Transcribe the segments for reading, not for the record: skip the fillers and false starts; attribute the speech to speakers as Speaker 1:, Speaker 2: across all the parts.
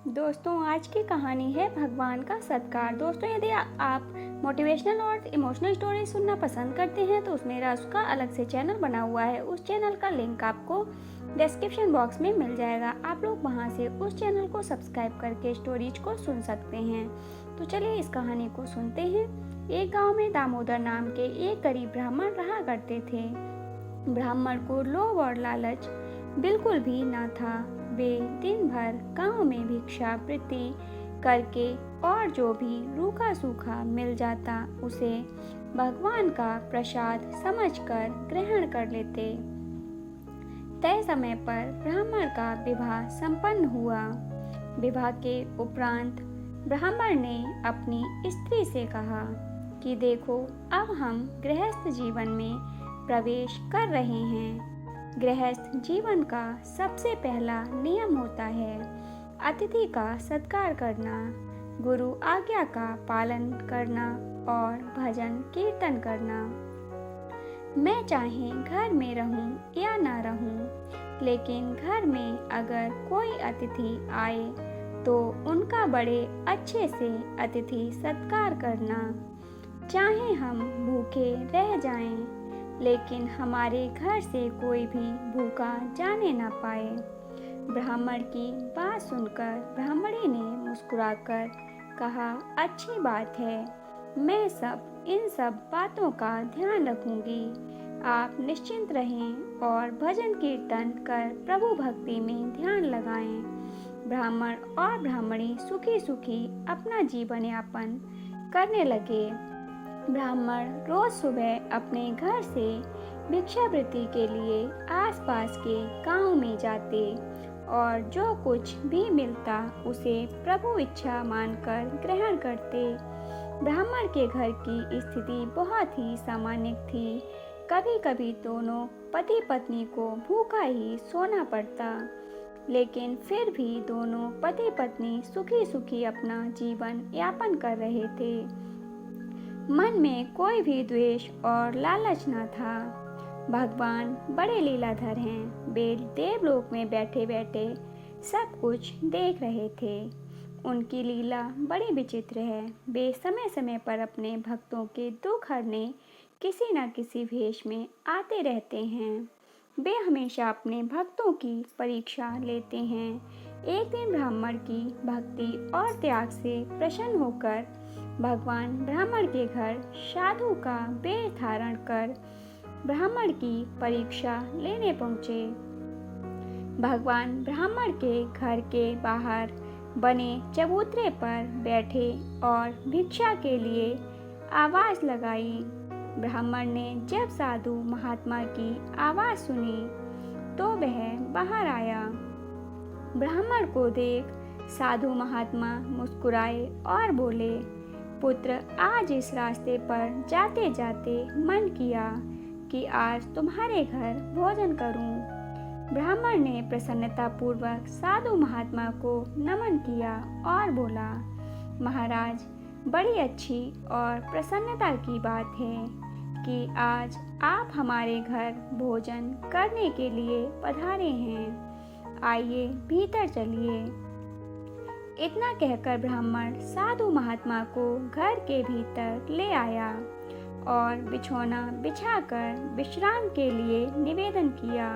Speaker 1: दोस्तों, आज की कहानी है भगवान का सत्कार। दोस्तों, यदि आप मोटिवेशनल और इमोशनल स्टोरी सुनना पसंद करते हैं तो मेरा उसका अलग से चैनल बना हुआ है। उस चैनल का लिंक आपको डिस्क्रिप्शन बॉक्स में मिल जाएगा। आप लोग वहां से उस चैनल को सब्सक्राइब करके स्टोरीज को सुन सकते हैं। तो चलिए इस कहानी को सुनते हैं। एक गाँव में दामोदर नाम के एक गरीब ब्राह्मण रहा करते थे। ब्राह्मण को लोभ और लालच बिल्कुल भी ना था। वे दिन भर गांव में भिक्षावृत्ति करके और जो भी रूखा सूखा मिल जाता उसे भगवान का प्रसाद समझकर ग्रहण कर लेते। तय समय पर ब्राह्मण का विवाह संपन्न हुआ। विवाह के उपरांत ब्राह्मण ने अपनी स्त्री से कहा कि देखो, अब हम गृहस्थ जीवन में प्रवेश कर रहे हैं। गृहस्थ जीवन का सबसे पहला नियम होता है अतिथि का सत्कार करना, गुरु आज्ञा का पालन करना और भजन कीर्तन करना। मैं चाहे घर में रहूं या ना रहूं, लेकिन घर में अगर कोई अतिथि आए तो उनका बड़े अच्छे से अतिथि सत्कार करना। चाहे हम भूखे रह जाएं, लेकिन हमारे घर से कोई भी भूखा जाने ना पाए। ब्राह्मण की बात सुनकर ब्राह्मणी ने मुस्कुराकर कहा, अच्छी बात है, मैं इन सब बातों का ध्यान रखूंगी। आप निश्चिंत रहें और भजन कीर्तन कर प्रभु भक्ति में ध्यान लगाएं। ब्राह्मण और ब्राह्मणी सुखी सुखी अपना जीवन यापन करने लगे। ब्राह्मण रोज सुबह अपने घर से भिक्षावृत्ति के लिए आसपास के गांव में जाते और जो कुछ भी मिलता उसे प्रभु इच्छा मानकर ग्रहण करते। ब्राह्मण के घर की स्थिति बहुत ही सामान्य थी। कभी कभी दोनों पति पत्नी को भूखा ही सोना पड़ता, लेकिन फिर भी दोनों पति पत्नी सुखी सुखी अपना जीवन यापन कर रहे थे। मन में कोई भी द्वेष और लालच न था। भगवान बड़े लीलाधर हैं। वे देवलोक में बैठे बैठे सब कुछ देख रहे थे। उनकी लीला बड़ी विचित्र है। वे समय समय पर अपने भक्तों के दुख हरने किसी न किसी वेश में आते रहते हैं। वे हमेशा अपने भक्तों की परीक्षा लेते हैं। एक दिन ब्राह्मण की भक्ति और त्याग से प्रसन्न होकर भगवान ब्राह्मण के घर साधु का वेश धारण कर ब्राह्मण की परीक्षा लेने पहुँचे। भगवान ब्राह्मण के घर के बाहर बने चबूतरे पर बैठे और भिक्षा के लिए आवाज़ लगाई। ब्राह्मण ने जब साधु महात्मा की आवाज़ सुनी तो वह बाहर आया। ब्राह्मण को देख साधु महात्मा मुस्कुराए और बोले, पुत्र, आज इस रास्ते पर जाते जाते मन किया कि आज तुम्हारे घर भोजन करूं। ब्राह्मण ने प्रसन्नता पूर्वक साधु महात्मा को नमन किया और बोला, महाराज, बड़ी अच्छी और प्रसन्नता की बात है कि आज आप हमारे घर भोजन करने के लिए पधारे हैं। आइए भीतर चलिए। इतना कहकर ब्राह्मण साधु महात्मा को घर के भीतर ले आया और बिछौना बिछाकर विश्राम के लिए निवेदन किया।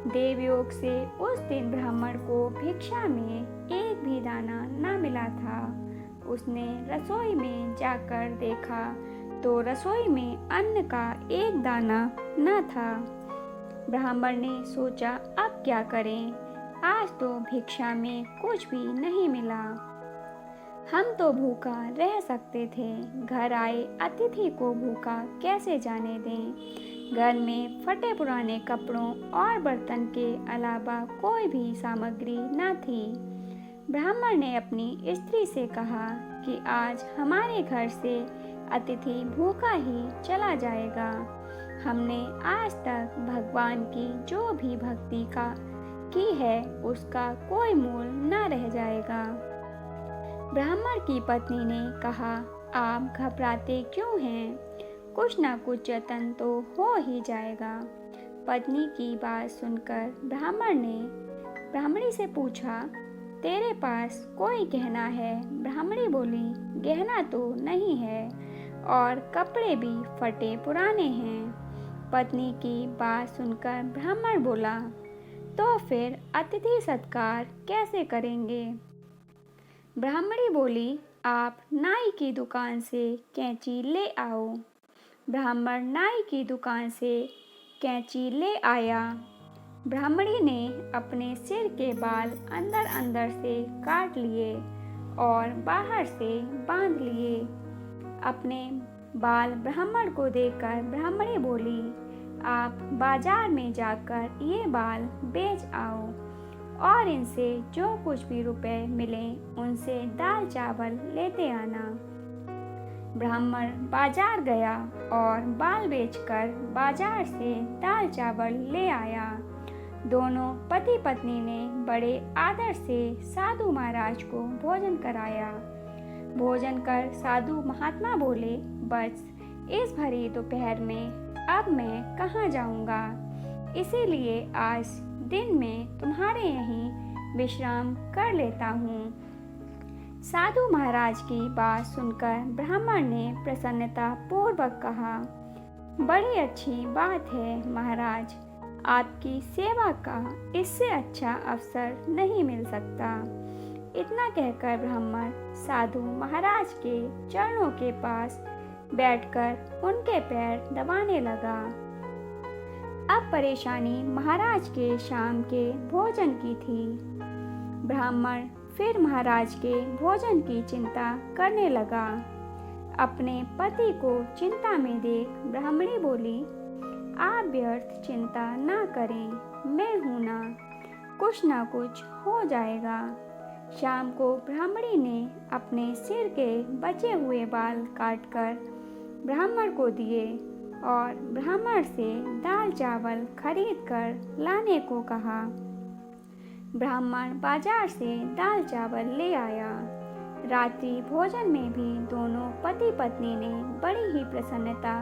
Speaker 1: देवयोग से उस दिन ब्राह्मण को भिक्षा में एक भी दाना न मिला था। उसने रसोई में जाकर देखा तो रसोई में अन्न का एक दाना न था। ब्राह्मण ने सोचा, अब क्या करें, आज तो भिक्षा में कुछ भी नहीं मिला। हम तो भूखा रह सकते थे, घर आए अतिथि को भूखा कैसे जाने दें। घर में फटे पुराने कपड़ों और बर्तन के अलावा कोई भी सामग्री न थी। ब्राह्मण ने अपनी स्त्री से कहा कि आज हमारे घर से अतिथि भूखा ही चला जाएगा। हमने आज तक भगवान की जो भी भक्ति की है उसका कोई मोल न रह जाएगा। ब्राह्मण की पत्नी ने कहा, आप घबराते क्यों हैं? कुछ न कुछ यत्न तो हो ही जाएगा। पत्नी की बात सुनकर ब्राह्मण ने ब्राह्मणी से पूछा, तेरे पास कोई गहना है? ब्राह्मणी बोली, गहना तो नहीं है और कपड़े भी फटे पुराने हैं। पत्नी की बात सुनकर ब्राह्मण बोला, तो फिर अतिथि सत्कार कैसे करेंगे? ब्राह्मणी बोली, आप नाई की दुकान से कैंची ले आओ। ब्राह्मण नाई की दुकान से कैंची ले आया। ब्राह्मणी ने अपने सिर के बाल अंदर अंदर से काट लिए और बाहर से बांध लिए। अपने बाल ब्राह्मण को देकर ब्राह्मणी बोली, आप बाजार में जाकर ये बाल बेच आओ और इनसे जो कुछ भी रुपए मिले उनसे दाल चावल लेते आना। ब्राह्मण बाजार गया और बाल बेचकर बाजार से दाल चावल ले आया। दोनों पति पत्नी ने बड़े आदर से साधु महाराज को भोजन कराया। भोजन कर साधु महात्मा बोले, बस इस भरी दोपहर में अब मैं कहाँ जाऊँगा, इसीलिए आज दिन में तुम्हारे यहीं विश्राम कर लेता हूँ। साधु महाराज की बात सुनकर ब्राह्मण ने प्रसन्नता पूर्वक कहा, बड़ी अच्छी बात है महाराज, आपकी सेवा का इससे अच्छा अवसर नहीं मिल सकता। इतना कहकर ब्राह्मण साधु महाराज के चरणों के पास बैठकर उनके पैर दबाने लगा। अब परेशानी महाराज के शाम के भोजन की थी। ब्राह्मण फिर महाराज के भोजन की चिंता करने लगा। अपने पति को चिंता में देख ब्राह्मणी बोली, आप व्यर्थ चिंता ना करें, मैं हूं ना कुछ हो जाएगा। शाम को ब्राह्मणी ने अपने सिर के बचे हुए बाल काटकर ब्राह्मण को दिए और ब्राह्मण से दाल चावल खरीद कर लाने को कहा। ब्राह्मण बाजार से दाल चावल ले आया। रात्रि भोजन में भी दोनों पति पत्नी ने बड़ी ही प्रसन्नता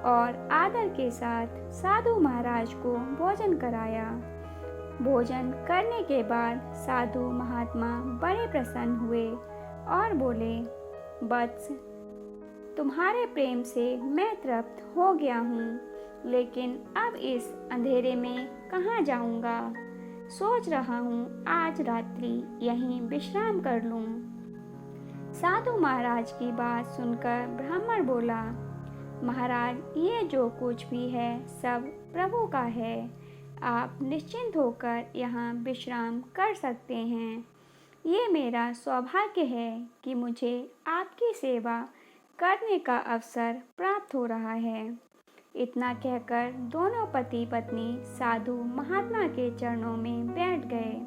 Speaker 1: और आदर के साथ साधु महाराज को भोजन कराया। भोजन करने के बाद साधु महात्मा बड़े प्रसन्न हुए और बोले, वत्स, तुम्हारे प्रेम से मैं तृप्त हो गया हूँ, लेकिन अब इस अंधेरे में कहाँ जाऊँगा। सोच रहा हूँ आज रात्रि यहीं विश्राम कर लूँ। साधु महाराज की बात सुनकर ब्राह्मण बोला, महाराज, ये जो कुछ भी है सब प्रभु का है, आप निश्चिंत होकर यहाँ विश्राम कर सकते हैं। ये मेरा सौभाग्य है कि मुझे आपकी सेवा करने का अवसर प्राप्त हो रहा है। इतना कहकर दोनों पति पत्नी साधु महात्मा के चरणों में बैठ गए।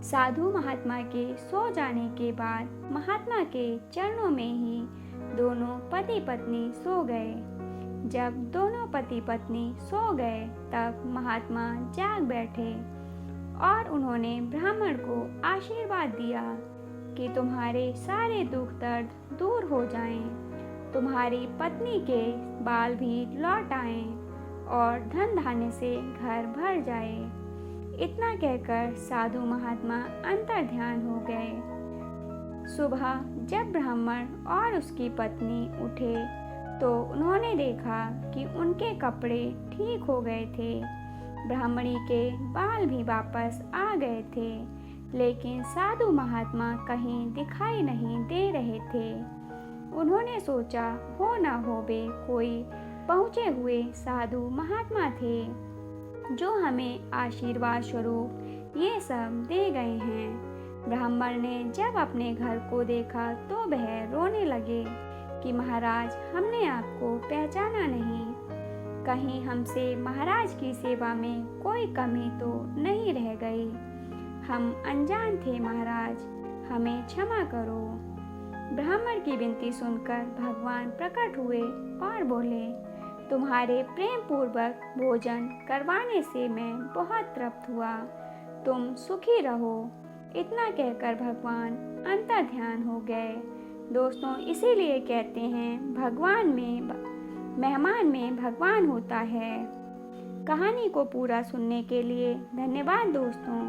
Speaker 1: साधु महात्मा के सो जाने के बाद महात्मा के चरणों में ही दोनों पति पत्नी सो गए। जब दोनों पति पत्नी सो गए तब महात्मा जाग बैठे और उन्होंने ब्राह्मण को आशीर्वाद दिया कि तुम्हारे सारे दुख दर्द दूर हो जाएं, तुम्हारी पत्नी के बाल भी लौट आएं और धन धान्य से घर भर जाए। इतना कहकर साधु महात्मा अंतर ध्यान हो गए। सुबह जब ब्राह्मण और उसकी पत्नी उठे तो उन्होंने देखा कि उनके कपड़े ठीक हो गए थे, ब्राह्मणी के बाल भी वापस आ गए थे, लेकिन साधु महात्मा कहीं दिखाई नहीं दे रहे थे। उन्होंने सोचा हो ना हो वे कोई पहुँचे हुए साधु महात्मा थे जो हमें आशीर्वाद स्वरूप ये सब दे गए हैं। ब्राह्मण ने जब अपने घर को देखा तो वह रोने लगे कि महाराज, हमने आपको पहचाना नहीं, कहीं हमसे महाराज की सेवा में कोई कमी तो नहीं रह गई। हम अनजान थे महाराज, हमें क्षमा करो। ब्राह्मण की विनती सुनकर भगवान प्रकट हुए और बोले, तुम्हारे प्रेम पूर्वक भोजन करवाने से मैं बहुत तृप्त हुआ, तुम सुखी रहो। इतना कहकर भगवान अंतर ध्यान हो गए। दोस्तों, इसीलिए कहते हैं मेहमान में भगवान होता है। कहानी को पूरा सुनने के लिए धन्यवाद दोस्तों।